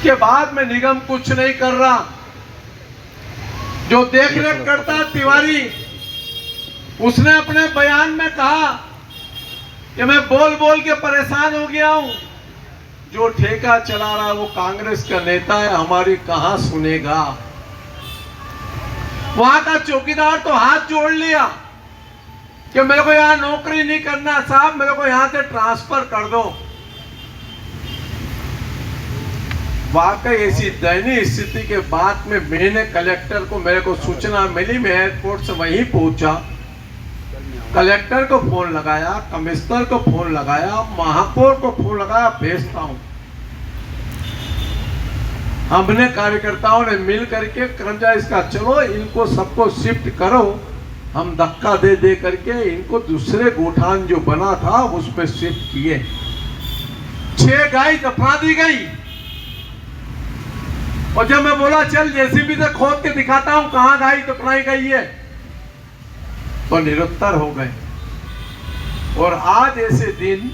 उसके बाद में निगम कुछ नहीं कर रहा। जो देखरेख करता तिवारी, उसने अपने बयान में कहा कि मैं बोल बोल के परेशान हो गया हूं। जो ठेका चला रहा है वो कांग्रेस का नेता है, हमारी कहां सुनेगा। वहां का चौकीदार तो हाथ जोड़ लिया कि मेरे को यहां नौकरी नहीं करना साहब, मेरे को यहां से ट्रांसफर कर दो। वाकई ऐसी दयनीय स्थिति के बाद में मैंने कलेक्टर को, मेरे को सूचना मिली, मैं एयरपोर्ट से वहीं पहुंचा, कलेक्टर को फोन लगाया, कमिश्नर को फोन लगाया, महापौर को फोन लगाया, भेजता हूं। हमने कार्यकर्ताओं ने मिल करके कर्मचारी इसका चलो इनको सबको शिफ्ट करो, हम धक्का दे दे करके इनको दूसरे गोठान जो बना था उसमें शिफ्ट किए। 6 गाय दफना दी गई। और जब मैं बोला चल जेसीबी से खोद के दिखाता हूं कहां गाय दफनाई गई है, तो निरुत्तर हो गए। और आज ऐसे दिन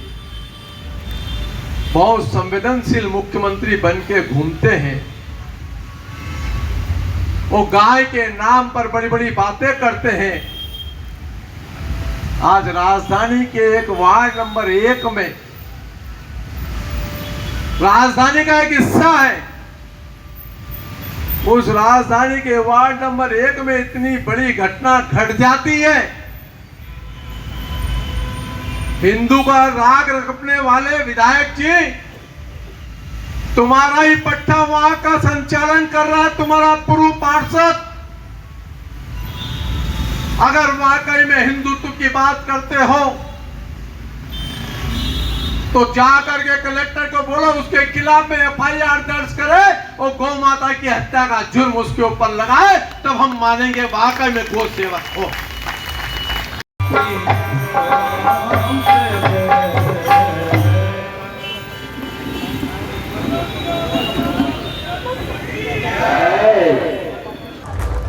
बहुत संवेदनशील मुख्यमंत्री बन के घूमते हैं, वो गाय के नाम पर बड़ी बड़ी बातें करते हैं। आज राजधानी के एक वार्ड नंबर 1 में, राजधानी का एक हिस्सा है, उस राजधानी के वार्ड नंबर 1 में इतनी बड़ी घटना घट जाती है। हिंदू का राग रखने वाले विधायक जी, तुम्हारा ही पट्टा वहां का संचालन कर रहा है तुम्हारा पूर्व पार्षद। अगर वाकई में हिंदुत्व की बात करते हो तो जाकर के कलेक्टर को बोलो उसके खिलाफ में FIR दर्ज करे और गौ माता की हत्या का जुर्म उसके ऊपर लगाए, तब हम मानेंगे वाकई में गौ सेवक हो।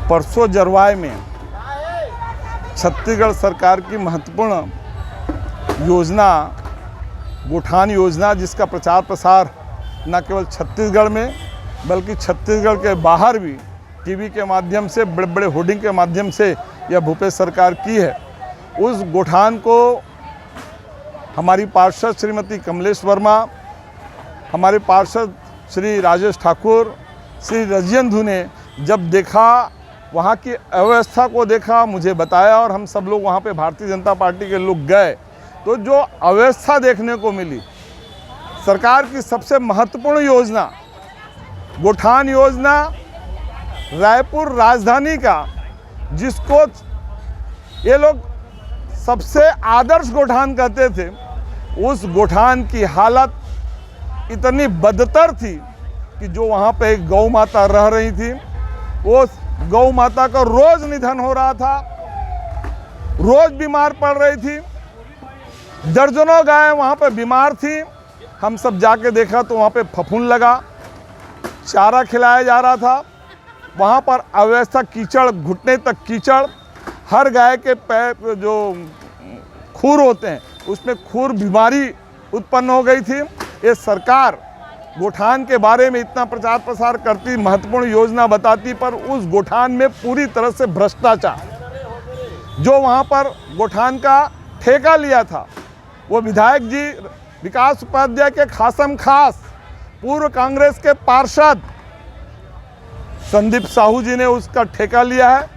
परसों जरवाए में छत्तीसगढ़ सरकार की महत्वपूर्ण योजना गोठान योजना, जिसका प्रचार प्रसार न केवल छत्तीसगढ़ में बल्कि छत्तीसगढ़ के बाहर भी टीवी के माध्यम से, बड़े बड़े होर्डिंग के माध्यम से यह भूपेश सरकार की है। उस गोठान को हमारी पार्षद श्रीमती कमलेश वर्मा, हमारे पार्षद श्री राजेश ठाकुर, श्री रजियंधु ने जब देखा, वहाँ की अव्यवस्था को देखा, मुझे बताया और हम सब लोग वहाँ पे भारतीय जनता पार्टी के लोग गए, तो जो अव्यवस्था देखने को मिली, सरकार की सबसे महत्वपूर्ण योजना गोठान योजना, रायपुर राजधानी का, जिसको ये लोग सबसे आदर्श गोठान कहते थे, उस गोठान की हालत इतनी बदतर थी कि जो वहाँ पे एक गौ माता रह रही थी, वो गौ माता का रोज निधन हो रहा था, रोज बीमार पड़ रही थी। दर्जनों गाय वहाँ पे बीमार थी। हम सब जाके देखा तो वहाँ पे फफूंद लगा, चारा खिलाया जा रहा था, वहाँ पर अव्यवस्था, कीचड़, घुटने तक कीचड़, हर गाय के पैर जो खूर होते हैं उसमें खूर बीमारी उत्पन्न हो गई थी। ये सरकार गोठान के बारे में इतना प्रचार प्रसार करती, महत्वपूर्ण योजना बताती, पर उस गोठान में पूरी तरह से भ्रष्टाचार। जो वहाँ पर गोठान का ठेका लिया था, वो विधायक जी विकास उपाध्याय के खासम खास पूर्व कांग्रेस के पार्षद संदीप साहू जी ने उसका ठेका लिया है।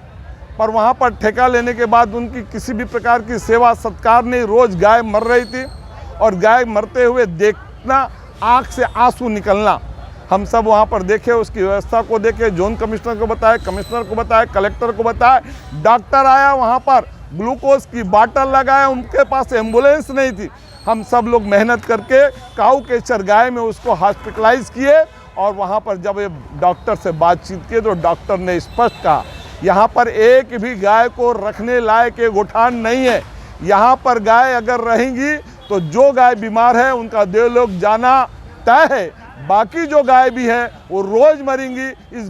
पर वहाँ पर ठेका लेने के बाद उनकी किसी भी प्रकार की सेवा सत्कार नहीं। रोज़ गाय मर रही थी और गाय मरते हुए देखना, आँख से आंसू निकलना। हम सब वहाँ पर देखे, उसकी व्यवस्था को देखे, जोन कमिश्नर को बताया, कमिश्नर को बताया, कलेक्टर को बताया, डॉक्टर आया वहाँ पर, ग्लूकोज की बाटल लगाया, उनके पास एम्बुलेंस नहीं थी। हम सब लोग मेहनत करके काऊ के चरगाहे में उसको हॉस्पिटलाइज किए और वहाँ पर जब ये डॉक्टर से बातचीत की तो डॉक्टर ने स्पष्ट कहा, यहाँ पर एक भी गाय को रखने लायक ये गोठान नहीं है। यहाँ पर गाय अगर रहेंगी तो जो गाय बीमार है उनका देवलोक जाना तय है, बाकी जो गाय भी है वो रोज़ मरेंगी। इस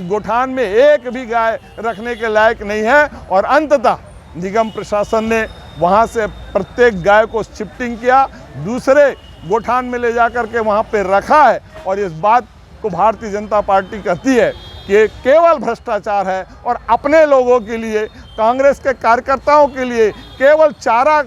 गोठान में एक भी गाय रखने के लायक नहीं है। और अंततः निगम प्रशासन ने वहाँ से प्रत्येक गाय को शिफ्टिंग किया, दूसरे गोठान में ले जा कर के वहाँ पे रखा है। और इस बात को भारतीय जनता पार्टी कहती है कि ये केवल भ्रष्टाचार है और अपने लोगों के लिए, कांग्रेस के कार्यकर्ताओं के लिए केवल चारा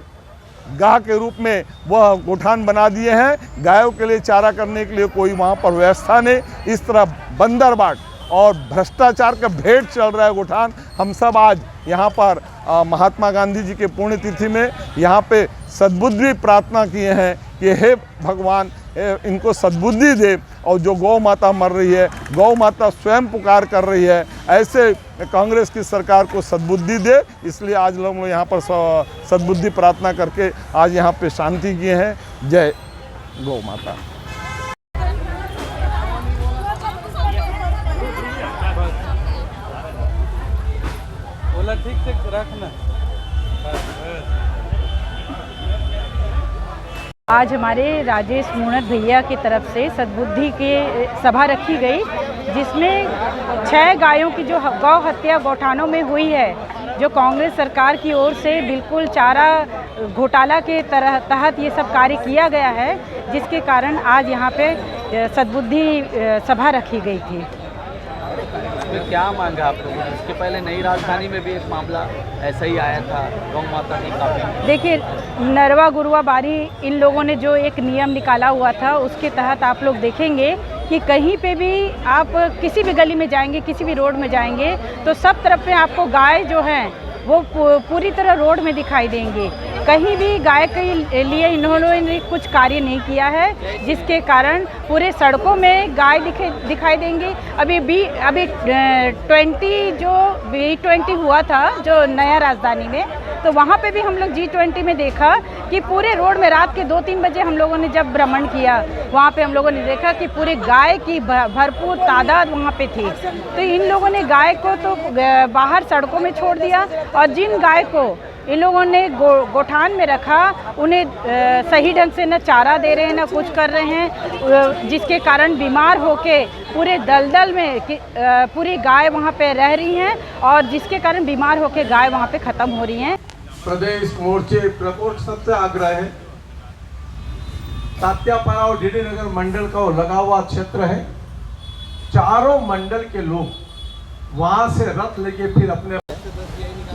गाह के रूप में वह गोठान बना दिए हैं। गायों के लिए चारा करने के लिए कोई वहाँ पर व्यवस्था नहीं। इस तरह बंदरबाट और भ्रष्टाचार का भेंट चल रहा है गोठान। हम सब आज यहाँ पर महात्मा गांधी जी के पुण्यतिथि में यहाँ पे सद्बुद्धि प्रार्थना किए हैं कि हे भगवान इनको सद्बुद्धि दे, और जो गौ माता मर रही है, गौ माता स्वयं पुकार कर रही है, ऐसे कांग्रेस की सरकार को सद्बुद्धि दे। इसलिए आज लोग यहाँ पर सद्बुद्धि प्रार्थना करके आज यहाँ पे शांति किए हैं। जय गौ माता। बोला ठीक से रखना। आज हमारे राजेश मूणत भैया की तरफ से सद्बुद्धि की सभा रखी गई, जिसमें 6 गायों की जो गौ हत्या गौठानों में हुई है, जो कांग्रेस सरकार की ओर से बिल्कुल चारा घोटाला के तहत ये सब कार्य किया गया है, जिसके कारण आज यहाँ पे सद्बुद्धि सभा रखी गई थी। इसमें क्या मांगा आप लोगों ने? इसके पहले नई राजधानी में भी एक मामला ऐसा ही आया था, गौ माता की काफी। देखिए, नरवा गुरुआ बारी इन लोगों ने जो एक नियम निकाला हुआ था, उसके तहत आप लोग देखेंगे कि कहीं पे भी आप किसी भी गली में जाएंगे, किसी भी रोड में जाएंगे, तो सब तरफ पे आपको गाय जो हैं वो पूरी तरह रोड में दिखाई देंगे। कहीं भी गाय के लिए इन्होंने कुछ कार्य नहीं किया है, जिसके कारण पूरे सड़कों में गाय दिखाई देंगे। अभी G20 हुआ था जो नया राजधानी में, तो वहाँ पे भी हम लोग G20 में देखा कि पूरे रोड में रात के 2-3 बजे हम लोगों ने जब भ्रमण किया, वहाँ पे हम लोगों ने देखा कि पूरे गाय की भरपूर तादाद वहाँ पे थी। तो इन लोगों ने गाय को तो बाहर सड़कों में छोड़ दिया, और जिन गाय को इन लोगों ने गोठान में रखा, उन्हें सही ढंग से न चारा दे रहे हैं, न कुछ कर रहे हैं, जिसके कारण बीमार होके पूरे दलदल में पूरी गाय वहाँ पे रह रही हैं, और जिसके कारण बीमार होके गाय वहाँ पे ख़त्म हो रही हैं। प्रदेश मोर्चे प्रकोष्ठ सबसे आग्रह है, तात्यापाड़ा और डीडी नगर मंडल का वो लगा हुआ क्षेत्र है, चारों मंडल के लोग वहाँ से रथ लेके फिर अपने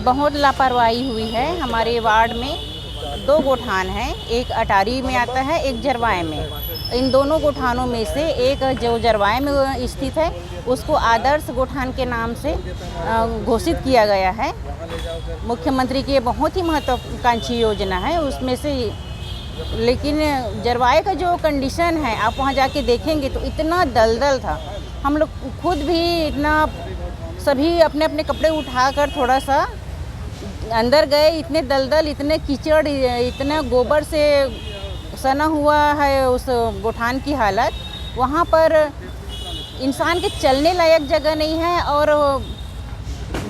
बहुत लापरवाही हुई है। हमारे वार्ड में 2 गोठान हैं, एक अटारी में आता है, एक जरवाए में। इन दोनों गोठानों में से एक जो जरवाए में स्थित है, उसको आदर्श गोठान के नाम से घोषित किया गया है। मुख्यमंत्री की बहुत ही महत्वाकांक्षी योजना है उसमें से। लेकिन जरवाए का जो कंडीशन है, आप वहाँ जाके देखेंगे तो इतना दलदल था, हम लोग खुद भी इतना, सभी अपने अपने कपड़े उठाकर थोड़ा सा अंदर गए। इतने दलदल, इतने कीचड़, इतना गोबर से सना हुआ है उस गोठान की हालत। वहाँ पर इंसान के चलने लायक जगह नहीं है, और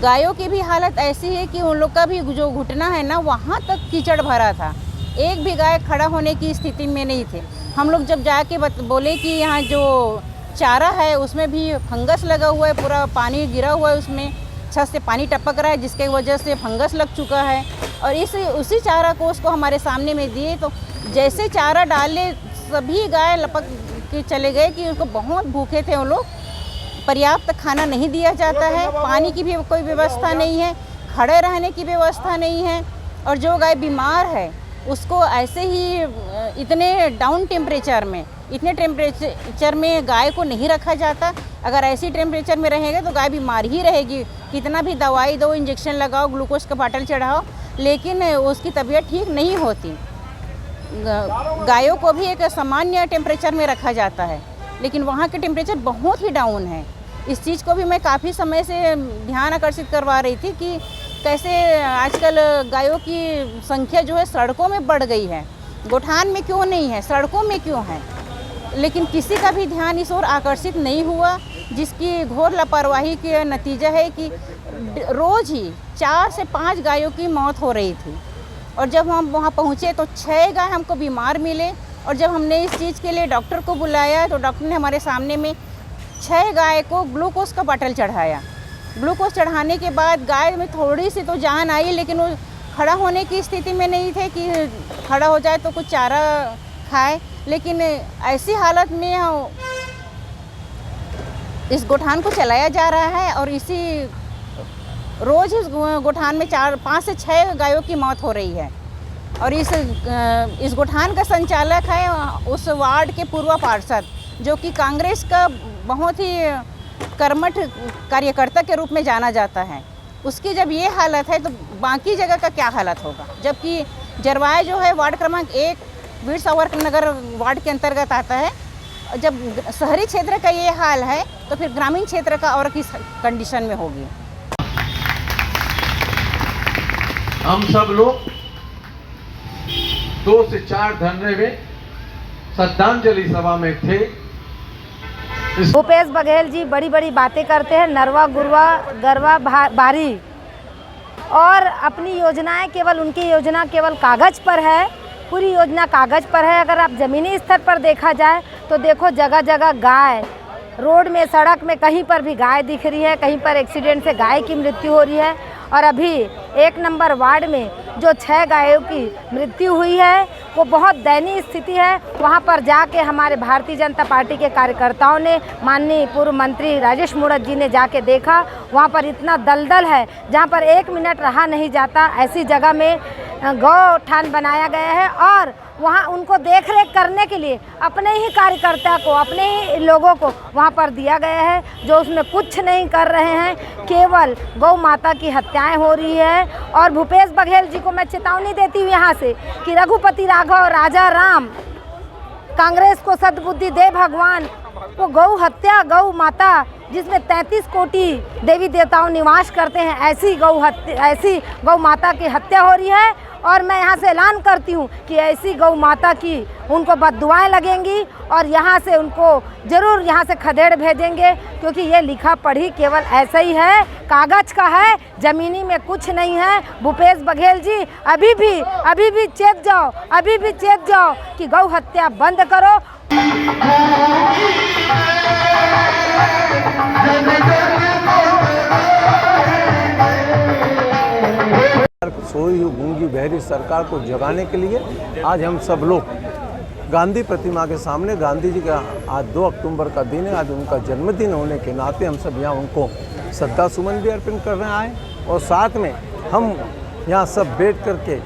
गायों की भी हालत ऐसी है कि उन लोग का भी जो घुटना है ना, वहाँ तक कीचड़ भरा था। एक भी गाय खड़ा होने की स्थिति में नहीं थे। हम लोग जब जाके बोले कि यहाँ जो चारा है उसमें भी फंगस लगा हुआ है, पूरा पानी गिरा हुआ है, उसमें छत से पानी टपक रहा है, जिसके वजह से फंगस लग चुका है। और उसी चारा को उसको हमारे सामने में दिए, तो जैसे चारा डाले सभी गाय लपक के चले गए कि उनको बहुत भूखे थे वो लोग। पर्याप्त खाना नहीं दिया जाता है, पानी की भी कोई व्यवस्था नहीं है, खड़े रहने की व्यवस्था नहीं है, और जो गाय बीमार है उसको ऐसे ही इतने डाउन टेम्परेचर में, इतने टेम्परेचर में गाय को नहीं रखा जाता। अगर ऐसी टेम्परेचर में रहेगा तो गाय बीमार ही रहेगी। कितना भी दवाई दो, इंजेक्शन लगाओ, ग्लूकोज का बाटल चढ़ाओ, लेकिन उसकी तबीयत ठीक नहीं होती। गायों को भी एक सामान्य टेम्परेचर में रखा जाता है, लेकिन वहाँ के टेम्परेचर बहुत ही डाउन है। इस चीज़ को भी मैं काफ़ी समय से ध्यान आकर्षित करवा रही थी कि कैसे आजकल गायों की संख्या जो है सड़कों में बढ़ गई है। गोठान में क्यों नहीं है, सड़कों में क्यों है, लेकिन किसी का भी ध्यान इस ओर आकर्षित नहीं हुआ, जिसकी घोर लापरवाही का नतीजा है कि रोज़ ही 4 से 5 गायों की मौत हो रही थी। और जब हम वहाँ पहुँचे तो 6 गाय हमको बीमार मिले, और जब हमने इस चीज़ के लिए डॉक्टर को बुलाया तो डॉक्टर ने हमारे सामने में 6 गाय को ग्लूकोज का बाटल चढ़ाया। ग्लूकोज चढ़ाने के बाद गाय में थोड़ी सी तो जान आई, लेकिन वो खड़ा होने की स्थिति में नहीं थे कि खड़ा हो जाए तो कुछ चारा खाए। लेकिन ऐसी हालत में इस गोठान को चलाया जा रहा है और इसी रोज़ इस गोठान में 5 से 6 गायों की मौत हो रही है। और इस गोठान का संचालक है उस वार्ड के पूर्व पार्षद, जो कि कांग्रेस का बहुत ही कर्मठ कार्यकर्ता के रूप में जाना जाता है। उसकी जब ये हालत है तो बाकी जगह का क्या हालत होगा। जबकि जरवाए जो है वार्ड क्रमांक 1 वीर सावरकर नगर वार्ड के अंतर्गत आता है। जब शहरी क्षेत्र का ये हाल है तो फिर ग्रामीण क्षेत्र का और किस कंडीशन में होगी। हम सब लोग 2 से 4 धरने में श्रद्धांजलि सभा में थे। भूपेश बघेल जी बड़ी बड़ी बातें करते हैं, नरवा गुरवा गरवा बारी, और अपनी योजनाएं केवल उनकी योजना केवल कागज़ पर है, पूरी योजना कागज़ पर है। अगर आप ज़मीनी स्तर पर देखा जाए तो देखो जगह जगह गाय, रोड में सड़क में कहीं पर भी गाय दिख रही है, कहीं पर एक्सीडेंट से गाय की मृत्यु हो रही है। और अभी 1 नंबर वार्ड में जो 6 गायों की मृत्यु हुई है वो बहुत दयनीय स्थिति है। वहाँ पर जाके हमारे भारतीय जनता पार्टी के कार्यकर्ताओं ने, माननीय पूर्व मंत्री राजेश मूणत जी ने जाके देखा, वहाँ पर इतना दलदल है जहाँ पर 1 मिनट रहा नहीं जाता। ऐसी जगह में गौठान बनाया गया है और वहाँ उनको देख रेख करने के लिए अपने ही कार्यकर्ता को, अपने ही लोगों को वहाँ पर दिया गया है, जो उसमें कुछ नहीं कर रहे हैं। केवल गौ माता की हत्याएं हो रही है। और भूपेश बघेल जी को मैं चेतावनी देती हूँ यहाँ से कि रघुपति राघव राजा राम, कांग्रेस को सद्बुद्धि दे भगवान। वो गौ हत्या, गौ माता जिसमें 33 कोटि देवी देवताओं निवास करते हैं, ऐसी गौ माता की हत्या हो रही है। और मैं यहाँ से ऐलान करती हूँ कि ऐसी गौ माता की उनको बद्दुआएं लगेंगी और यहाँ से उनको ज़रूर यहाँ से खदेड़ भेजेंगे, क्योंकि ये लिखा पढ़ी केवल ऐसा ही है, कागज़ का है, ज़मीनी में कुछ नहीं है। भूपेश बघेल जी अभी भी चेत जाओ, अभी भी चेत जाओ कि गौ हत्या बंद करो। सोई हुई गूंगी बहरी सरकार को जगाने के लिए आज हम सब लोग गांधी प्रतिमा के सामने, गांधी जी का आज 2 अक्टूबर का दिन है, आज उनका जन्मदिन होने के नाते हम सब यहाँ उनको श्रद्धा सुमन भी अर्पण करने आए। और साथ में हम यहाँ सब बैठ करके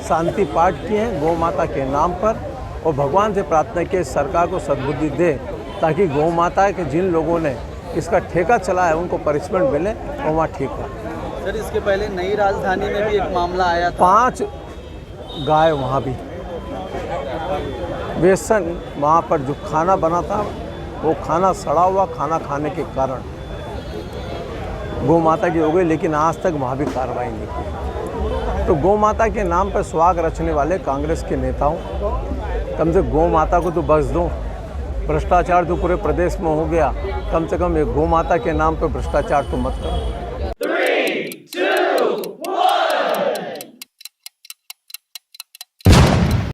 शांति पाठ किए हैं गौ माता के नाम पर, और भगवान से प्रार्थना की सरकार को सद्बुद्धि दे, ताकि गौ माता के जिन लोगों ने इसका ठेका चला है उनको पनिशमेंट मिले और वहाँ ठीक हो। सर, इसके पहले नई राजधानी में भी एक मामला आया था, 5 गाय वहाँ भी बेसन, वहाँ पर जो खाना बना था वो खाना सड़ा हुआ खाना खाने के कारण गौ माता की हो गई, लेकिन आज तक वहाँ भी कार्रवाई नहीं की। तो गौ माता के नाम पर सुहाग रचने वाले कांग्रेस के नेताओं, कम से गौ माता को तो बख्श दो। भ्रष्टाचार जो पूरे प्रदेश में हो गया, कम से कम एक गौ माता के नाम पर भ्रष्टाचार तो मत करो।